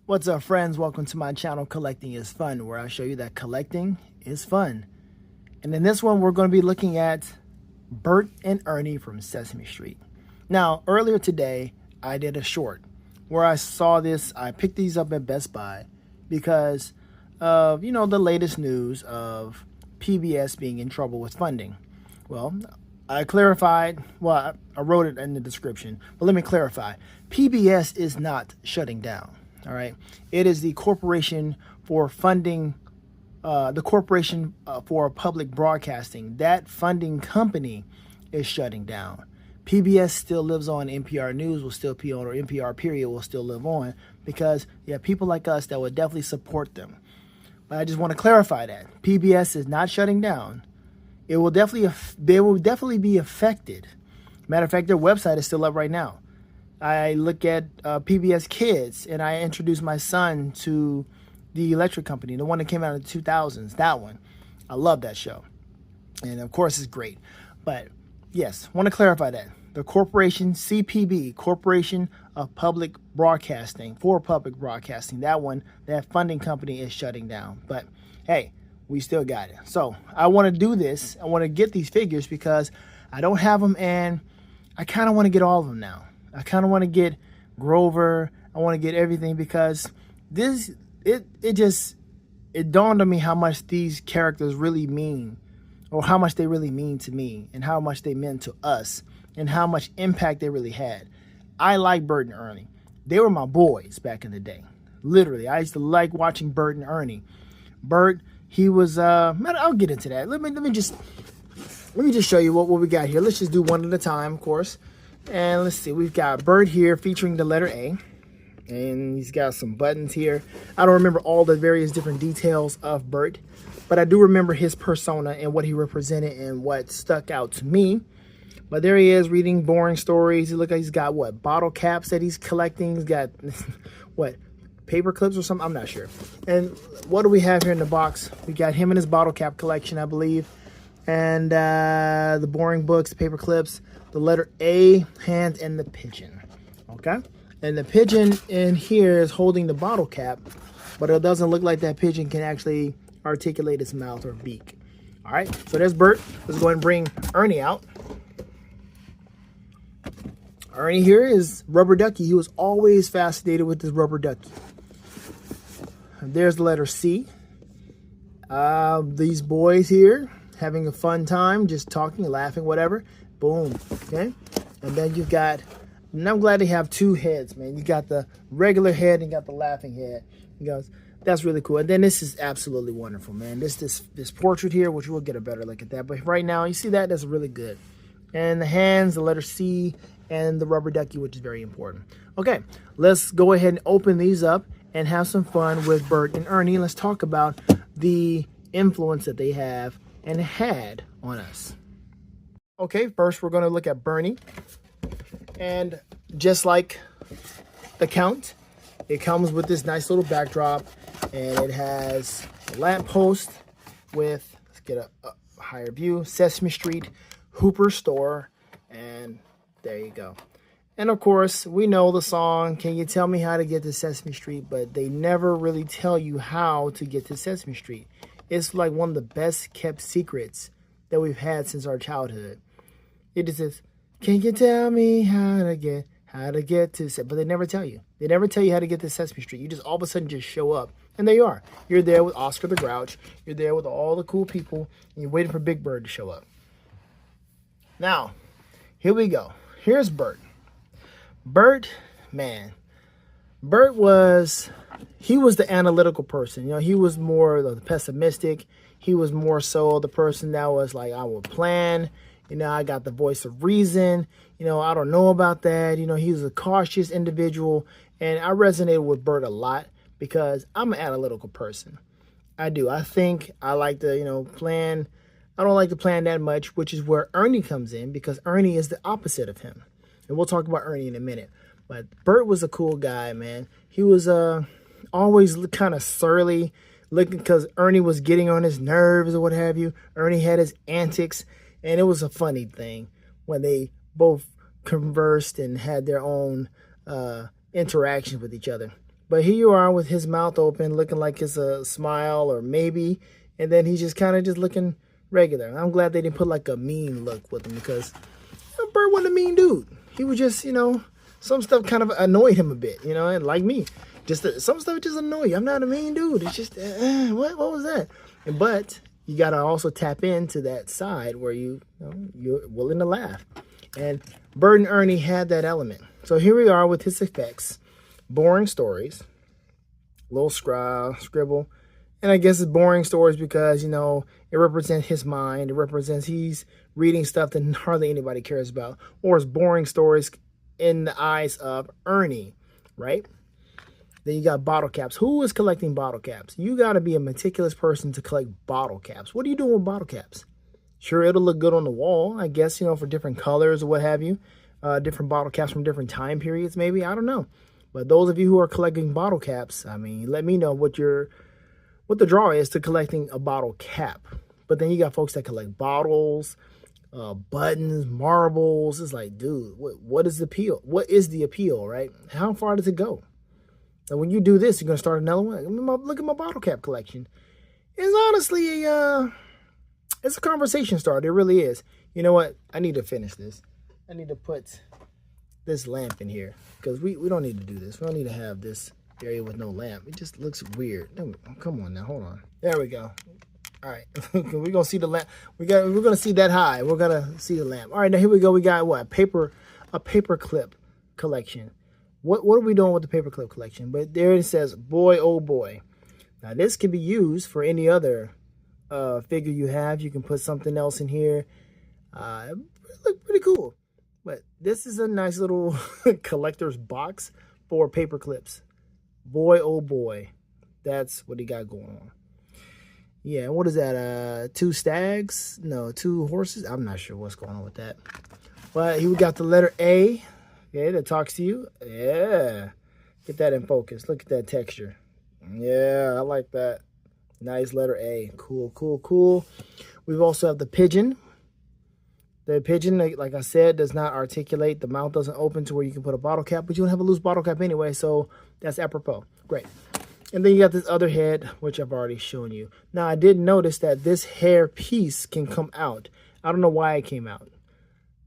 What's up, friends? Welcome to my channel, Collecting is Fun, where I show you that collecting is fun. And in this one, we're going to be looking at Bert and Ernie from Sesame Street. Now, earlier today, I did a short where I saw this. I picked these up at Best Buy because of, the latest news of PBS being in trouble with funding. Well, I clarified, I wrote it in the description, but let me clarify. PBS is not shutting down. All right. It is the corporation for funding, the corporation for public broadcasting. That funding company is shutting down. PBS still lives on. NPR News will still be on, or NPR period will still live on, because you have people like us that would definitely support them. But I just want to clarify that PBS is not shutting down. They will definitely be affected. Matter of fact, their website is still up right now. I look at PBS Kids, and I introduced my son to the electric company, the one that came out in the 2000s, that one. I love that show. And, of course, it's great. But, yes, want to clarify that. The corporation, CPB, Corporation of Public Broadcasting, for Public Broadcasting, that funding company is shutting down. But, hey, we still got it. So, I want to do this. I want to get these figures because I don't have them, and I kind of want to get all of them now. I kind of want to get Grover. I want to get everything because it dawned on me how much these characters really mean, or how much they really mean to me, and how much they meant to us, and how much impact they really had. I like Bert and Ernie. They were my boys back in the day. Literally, I used to like watching Bert and Ernie. Bert, he was man, I'll get into that. Let me just show you what we got here. Let's just do one at a time, of course. And let's see, we've got Bert here featuring the letter A. And he's got some buttons here. I don't remember all the various different details of Bert, but I do remember his persona and what he represented and what stuck out to me. But there he is reading boring stories. He looks like he's got, bottle caps that he's collecting. He's got, paper clips or something? I'm not sure. And what do we have here in the box? We got him and his bottle cap collection, I believe. And the boring books, the paper clips, the letter A, hand, and the pigeon. Okay? And the pigeon in here is holding the bottle cap, but it doesn't look like that pigeon can actually articulate its mouth or beak. All right, so there's Bert. Let's go ahead and bring Ernie out. Ernie here is Rubber Ducky. He was always fascinated with this Rubber Ducky. And there's the letter C. These boys here having a fun time, just talking, laughing, whatever. Boom. Okay. And then you've got, and I'm glad they have two heads, man. You got the regular head and you got the laughing head. Because that's really cool. And then this is absolutely wonderful, man. This portrait here, which we'll get a better look at that. But right now, you see that? That's really good. And the hands, the letter C, and the Rubber Ducky, which is very important. Okay, let's go ahead and open these up and have some fun with Bert and Ernie. Let's talk about the influence that they have and had on us. Okay, first we're going to look at Bernie. And just like the Count, it comes with this nice little backdrop. And it has a lamppost with, let's get a higher view, Sesame Street, Hooper Store. And there you go. And of course, we know the song, Can You Tell Me How to Get to Sesame Street? But they never really tell you how to get to Sesame Street. It's like one of the best kept secrets that we've had since our childhood. It just says, can you tell me how to get to, but they never tell you. They never tell you how to get to Sesame Street. You just all of a sudden just show up, and there you are. You're there with Oscar the Grouch. You're there with all the cool people, and you're waiting for Big Bird to show up. Now, here we go. Here's Bert. Bert, man. Bert was the analytical person. He was more the pessimistic. He was more so the person that was like, I will plan. I got the voice of reason. I don't know about that. He was a cautious individual. And I resonated with Bert a lot because I'm an analytical person. I do. I think I like to, plan. I don't like to plan that much, which is where Ernie comes in, because Ernie is the opposite of him. And we'll talk about Ernie in a minute. But Bert was a cool guy, man. He was always kind of surly, looking, because Ernie was getting on his nerves or what have you. Ernie had his antics. And it was a funny thing when they both conversed and had their own interactions with each other. But here you are with his mouth open, looking like it's a smile or maybe, and then he's just kind of just looking regular. I'm glad they didn't put like a mean look with him, because Bert wasn't a mean dude. He was just, some stuff kind of annoyed him a bit, and like me, some stuff just annoy you. I'm not a mean dude. It's just, what was that? But you got to also tap into that side where you're willing to laugh. And Bert and Ernie had that element. So here we are with his effects. Boring stories. Little scribble. And I guess it's boring stories because, it represents his mind. It represents he's reading stuff that hardly anybody cares about. Or it's boring stories in the eyes of Ernie, right? Then you got bottle caps. Who is collecting bottle caps? You got to be a meticulous person to collect bottle caps. What are you doing with bottle caps? Sure, it'll look good on the wall, I guess, for different colors or what have you. Different bottle caps from different time periods, maybe. I don't know. But those of you who are collecting bottle caps, let me know what the draw is to collecting a bottle cap. But then you got folks that collect bottles, buttons, marbles. It's like, dude, what is the appeal? What is the appeal, right? How far does it go? So when you do this, you're going to start another one. Look at my bottle cap collection. It's honestly it's a conversation starter. It really is. You know what? I need to finish this. I need to put this lamp in here because we don't need to do this. We don't need to have this area with no lamp. It just looks weird. Come on now. Hold on. There we go. All right. We're going to see the lamp. We're going to see that high. We're going to see the lamp. All right. Now here we go. We got what? A paper clip collection. What are we doing with the paper clip collection? But there it says, boy, oh boy. Now this can be used for any other figure you have. You can put something else in here. It look pretty cool. But this is a nice little collector's box for paper clips. Boy, oh boy. That's what he got going on. Yeah, what is that? 2 stags? No, 2 horses? I'm not sure what's going on with that. But here we got the letter A. Okay, that talks to you. Yeah. Get that in focus. Look at that texture. Yeah, I like that. Nice letter A. Cool, cool, cool. We've also have the pigeon. The pigeon, like I said, does not articulate. The mouth doesn't open to where you can put a bottle cap, but you don't have a loose bottle cap anyway, so that's apropos. Great. And then you got this other head, which I've already shown you. Now, I did notice that this hair piece can come out. I don't know why it came out,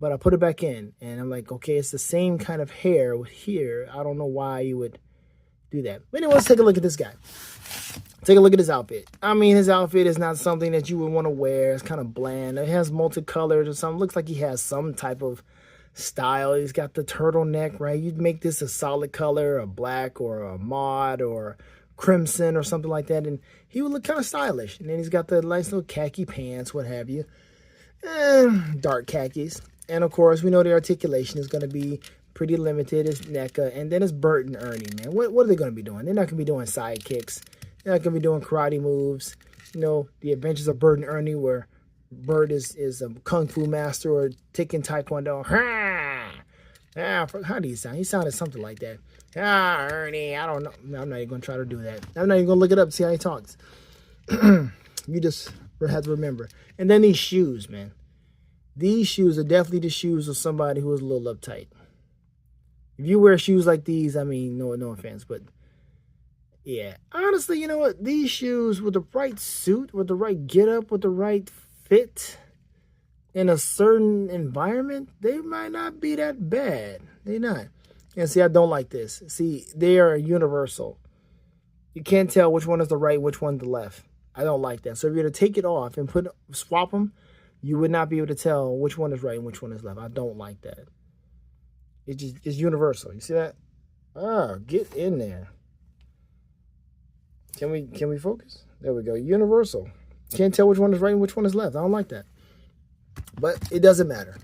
but I put it back in, and I'm like, okay, it's the same kind of hair here. I don't know why you would do that. But anyway, let's take a look at this guy. Take a look at his outfit. His outfit is not something that you would want to wear. It's kind of bland. It has multicolors or something. Looks like he has some type of style. He's got the turtleneck, right? You'd make this a solid color, a black or a mod or crimson or something like that, and he would look kind of stylish. And then he's got the nice little khaki pants, what have you. Dark khakis. And of course, we know the articulation is going to be pretty limited. It's NECA. And then it's Bert and Ernie, man. What are they going to be doing? They're not going to be doing sidekicks. They're not going to be doing karate moves. The Adventures of Bert and Ernie, where Bert is a kung fu master or taking taekwondo. How do you sound? He sounded something like that. Ernie, I don't know. I'm not even going to try to do that. I'm not even going to look it up to see how he talks. You just have to remember. And then these shoes, man. These shoes are definitely the shoes of somebody who is a little uptight. If you wear shoes like these, no offense, but yeah. Honestly, you know what? These shoes with the right suit, with the right get-up, with the right fit in a certain environment, they might not be that bad. They're not. And see, I don't like this. See, they are universal. You can't tell which one is the right, which one's the left. I don't like that. So if you're to take it off and swap them, you would not be able to tell which one is right and which one is left. I don't like that. It's universal. You see that? Get in there. Can we focus? There we go. Universal. Can't tell which one is right and which one is left. I don't like that. But it doesn't matter.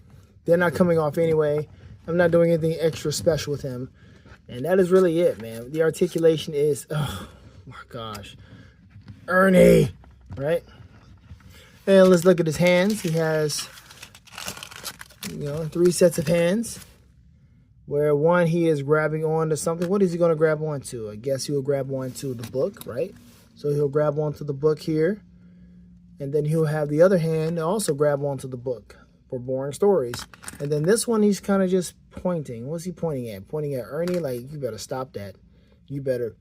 They're not coming off anyway. I'm not doing anything extra special with him. And that is really it, man. The articulation is, oh my gosh. Ernie, right? And let's look at his hands. He has, 3 sets of hands. Where one, he is grabbing onto something. What is he going to grab onto? I guess he'll grab onto the book, right? So he'll grab onto the book here. And then he'll have the other hand also grab onto the book. for boring stories. And then this one, he's kind of just pointing. What's he pointing at? Pointing at Ernie, like, you better stop that. You better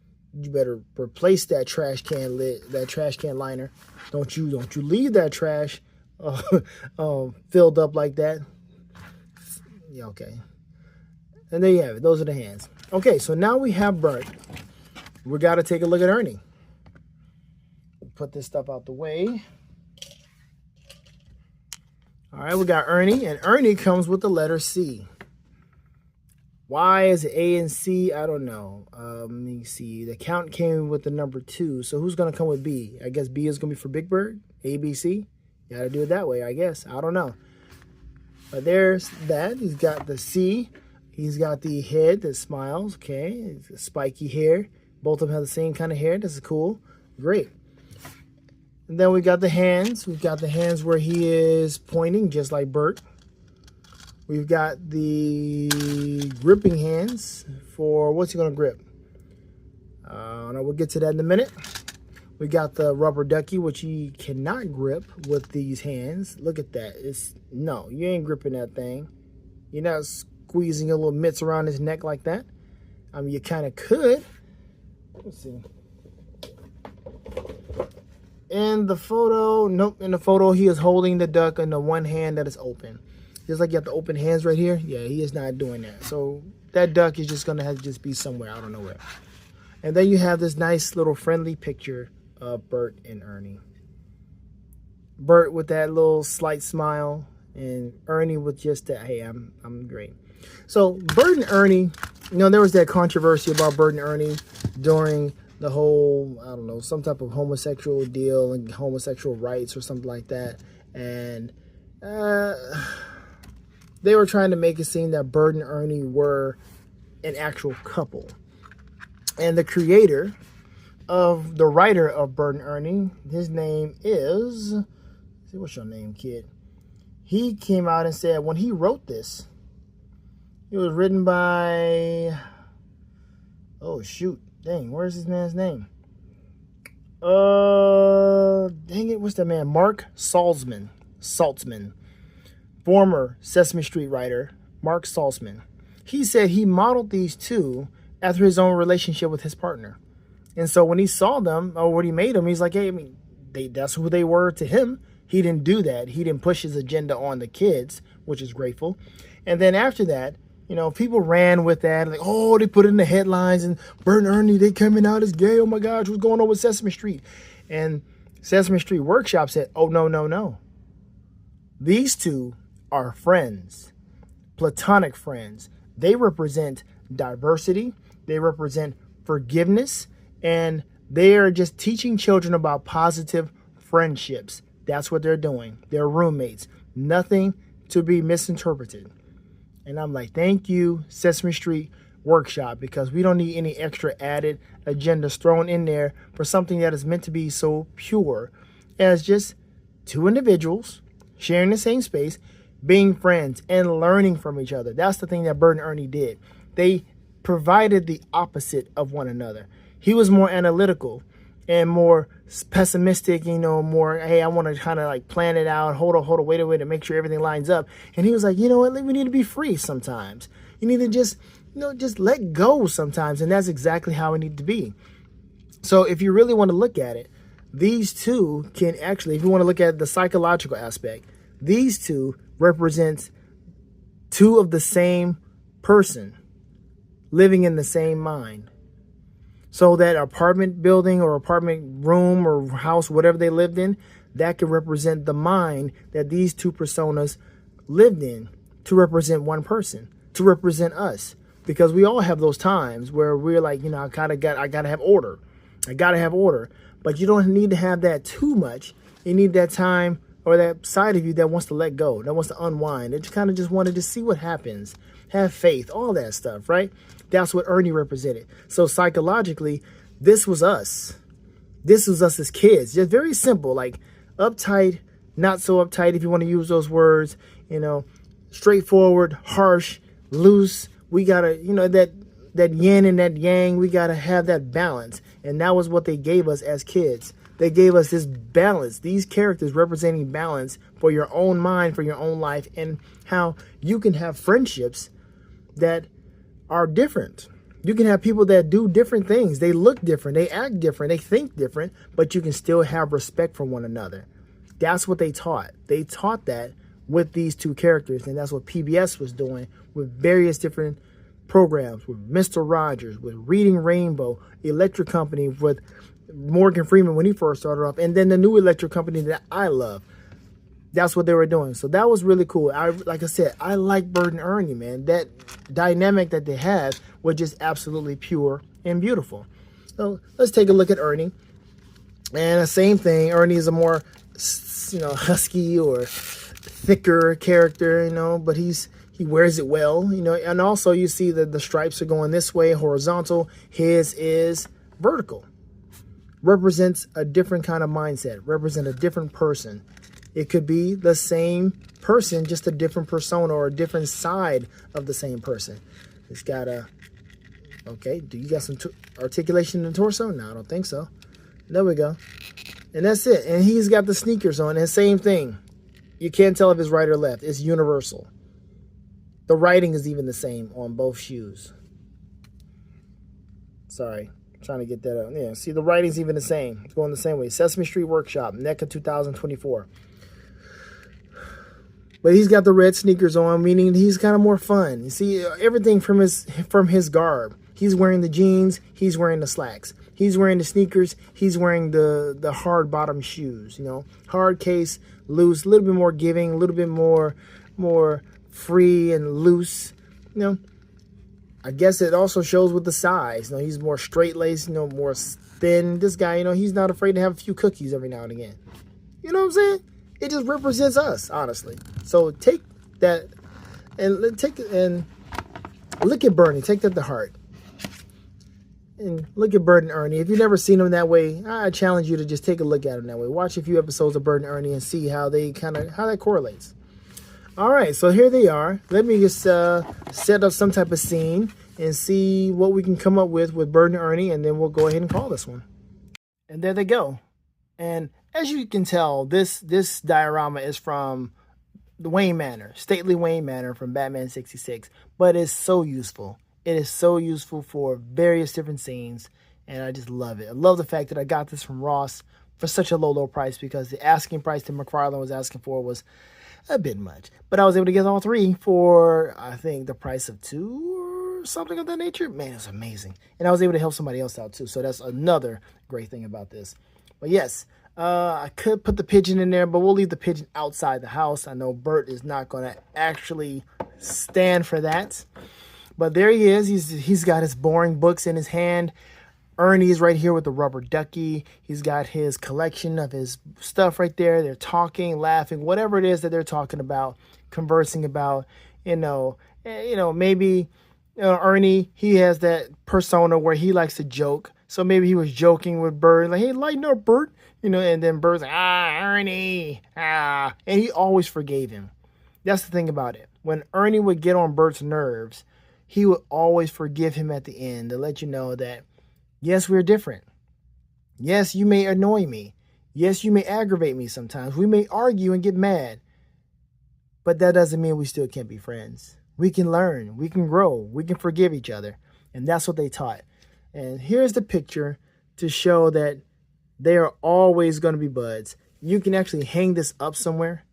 replace that trash can lid, that trash can liner. Don't you leave that trash filled up like that. Yeah, okay. And there you have it. Those are the hands. Okay, so now we have Bert. We got to take a look at Ernie. Put this stuff out the way. All right, we got Ernie, and Ernie comes with the letter C. Why is it A and C? I don't know. Let me see. The count came with the number 2. So who's going to come with B? I guess B is going to be for Big Bird. A, B, C. You got to do it that way, I guess. I don't know. But there's that. He's got the C. He's got the head that smiles. Okay. Spiky hair. Both of them have the same kind of hair. This is cool. Great. And then we got the hands. We've got the hands where he is pointing, just like Bert. We've got the gripping hands for what's he going to grip? We'll get to that in a minute. We got the rubber ducky, which he cannot grip with these hands. Look at that. No, you ain't gripping that thing. You're not squeezing your little mitts around his neck like that. I mean, you kind of could. Let's see. In the photo, nope. In the photo, he is holding the duck in the one hand that is open. Just like you have the open hands right here. Yeah, he is not doing that. So that duck is just going to have to just be somewhere. I don't know where. And then you have this nice little friendly picture of Bert and Ernie. Bert with that little slight smile. And Ernie with just that, hey, I'm great. So Bert and Ernie, you know, there was that controversy about Bert and Ernie during the whole, I don't know, some type of homosexual deal and homosexual rights or something like that. And they were trying to make it seem that Bert and Ernie were an actual couple. And the creator of the writer of Bert and Ernie, his name is, let's see, what's your name, kid? He came out and said when he wrote this, it was written by, oh shoot, dang, where's this man's name? Dang it, what's that man? Mark Saltzman. Former Sesame Street writer, Mark Saltzman. He said he modeled these two after his own relationship with his partner. And so when he saw them, or when he made them, he's like, hey, I mean, that's who they were to him. He didn't do that. He didn't push his agenda on the kids, which is grateful. And then after that, you know, people ran with that. Like, oh, they put it in the headlines and Bert and Ernie, they coming out as gay. Oh my gosh, what's going on with Sesame Street? And Sesame Street Workshop said, oh, no. These two are friends, platonic friends. They represent diversity. They represent forgiveness. And they are just teaching children about positive friendships. That's what they're doing. They're roommates. Nothing to be misinterpreted. And I'm like, thank you, Sesame Street Workshop, because we don't need any extra added agendas thrown in there for something that is meant to be so pure as just two individuals sharing the same space, being friends and learning from each other. That's the thing that Bert and Ernie did. They provided the opposite of one another. He was more analytical and more pessimistic, you know, more, hey, I want to kind of like plan it out, hold on, wait a minute, make sure everything lines up. And he was like, you know what, we need to be free sometimes. You need to just, you know, just let go sometimes. And that's exactly how it needs to be. So if you really want to look at it, these two can actually, if you want to look at the psychological aspect, these two represent two of the same person living in the same mind. So that apartment building or apartment room or house, whatever they lived in, that could represent the mind that these two personas lived in to represent one person, to represent us. Because we all have those times where we're like, you know, I gotta have order. I gotta have order. But you don't need to have that too much. You need that time or that side of you that wants to let go, that wants to unwind, that kind of just wanted to see what happens, have faith, all that stuff, right? That's what Ernie represented. So psychologically, this was us. This was us as kids. Just very simple, like uptight, not so uptight if you want to use those words, you know, straightforward, harsh, loose. We got to, you know, that yin and that yang, we got to have that balance. And that was what they gave us as kids. They gave us this balance, these characters representing balance for your own mind, for your own life, and how you can have friendships that are different. You can have people that do different things. They look different, they act different, they think different, but you can still have respect for one another. That's what they taught. They taught that with these two characters, and that's what PBS was doing with various different programs, with Mr. Rogers, with Reading Rainbow, Electric Company, with Morgan Freeman when he first started off, and then the new Electric Company that I love. That's what they were doing. So that was really cool. Like I said, I like Bert and Ernie, man. That dynamic that they had was just absolutely pure and beautiful. So let's take a look at Ernie. And the same thing, Ernie is a more, husky or thicker character, but he wears it well, and also you see that the stripes are going this way, horizontal. His is vertical. Represents a different kind of mindset, represent a different person. It could be the same person, just a different persona or a different side of the same person. It's got okay, do you got some articulation in the torso? No, I don't think so. There we go. And that's it. And he's got the sneakers on, and same thing. You can't tell if it's right or left. It's universal. The writing is even the same on both shoes. Sorry, trying to get that out. Yeah, see, the writing's even the same. It's going the same way. Sesame Street Workshop, NECA 2024. But he's got the red sneakers on, meaning he's kind of more fun. You see, everything from his garb. He's wearing the jeans. He's wearing the slacks. He's wearing the sneakers. He's wearing the hard bottom shoes. Hard case, loose, a little bit more giving, a little bit more free and loose. I guess it also shows with the size. He's more straight-laced, more thin. This guy, he's not afraid to have a few cookies every now and again. You know what I'm saying? It just represents us, honestly. So take that and look at Bernie. Take that to heart. And look at Bert and Ernie. If you've never seen them that way, I challenge you to just take a look at them that way. Watch a few episodes of Bert and Ernie and see how that correlates. All right, so here they are. Let me just set up some type of scene and see what we can come up with Bert and Ernie, and then we'll go ahead and call this one. And there they go. And as you can tell, this diorama is from the Wayne Manor, stately Wayne Manor from Batman 66, but it's so useful. It is so useful for various different scenes, and I just love it. I love the fact that I got this from Ross for such a low price, because the asking price that McFarlane was asking for was a bit much. But I was able to get all three for, I think, the price of two or something of that nature. Man, it's amazing. And I was able to help somebody else out too, so that's another great thing about this. But yes, I could put the pigeon in there, but we'll leave the pigeon outside the house. I know Bert is not going to actually stand for that. But there he is. He's got his boring books in his hand. Ernie's right here with the rubber ducky. He's got his collection of his stuff right there. They're talking, laughing, whatever it is that they're talking about, conversing about. Maybe Ernie, he has that persona where he likes to joke. So maybe he was joking with Bert, like, hey, lighten up, Bert. And then Bert's like, Ernie, and he always forgave him. That's the thing about it. When Ernie would get on Bert's nerves, he would always forgive him at the end to let you know that, yes, we're different. Yes, you may annoy me. Yes, you may aggravate me sometimes. We may argue and get mad. But that doesn't mean we still can't be friends. We can learn. We can grow. We can forgive each other. And that's what they taught. And here's the picture to show that they are always going to be buds. You can actually hang this up somewhere.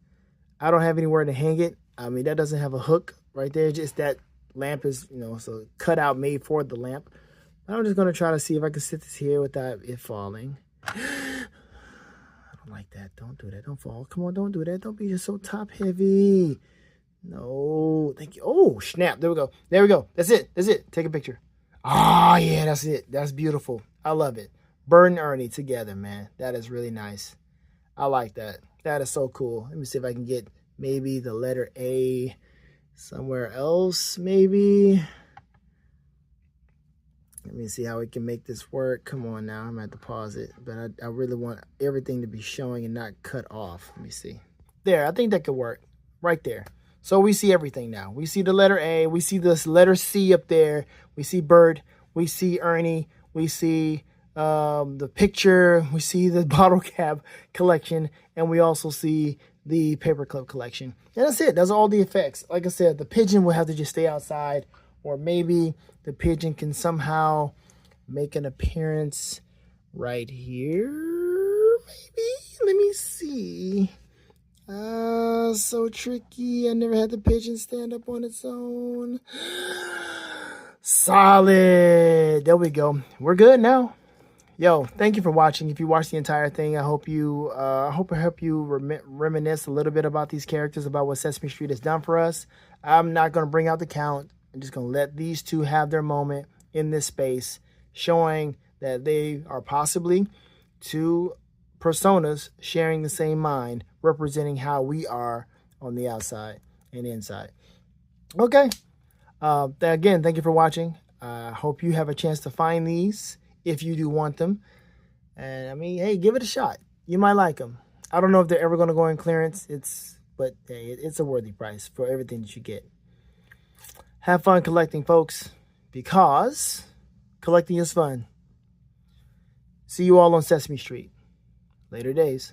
I don't have anywhere to hang it. I mean, that doesn't have a hook right there. Just that lamp is, so cut out made for the lamp. I'm just going to try to see if I can sit this here without it falling. I don't like that. Don't do that. Don't fall. Come on, don't do that. Don't be just so top heavy. No. Thank you. Oh, snap. There we go. There we go. That's it. That's it. Take a picture. Ah, yeah, that's it. That's beautiful. I love it. Bert and Ernie together, man. That is really nice. I like that. That is so cool. Let me see if I can get maybe the letter A somewhere else, maybe. Let me see how we can make this work. Come on now. I'm going to have to pause it. But I really want everything to be showing and not cut off. Let me see. There. I think that could work. Right there. So we see everything now. We see the letter A. We see this letter C up there. We see Bert. We see Ernie. We see the picture, we see the bottle cap collection, and we also see the paperclip collection. And that's it. That's all the effects. Like I said, the pigeon will have to just stay outside, or maybe the pigeon can somehow make an appearance right here. Maybe. Let me see. So tricky. I never had the pigeon stand up on its own. Solid. There we go. We're good now. Yo, thank you for watching. If you watched the entire thing, I hope it helped you reminisce a little bit about these characters, about what Sesame Street has done for us. I'm not going to bring out the count. I'm just going to let these two have their moment in this space, showing that they are possibly two personas sharing the same mind, representing how we are on the outside and inside. Okay. Again, thank you for watching. I hope you have a chance to find these if you do want them. And I mean, hey, give it a shot. You might like them. I don't know if they're ever going to go in clearance. But hey, it's a worthy price for everything that you get. Have fun collecting, folks, because collecting is fun. See you all on Sesame Street. Later days.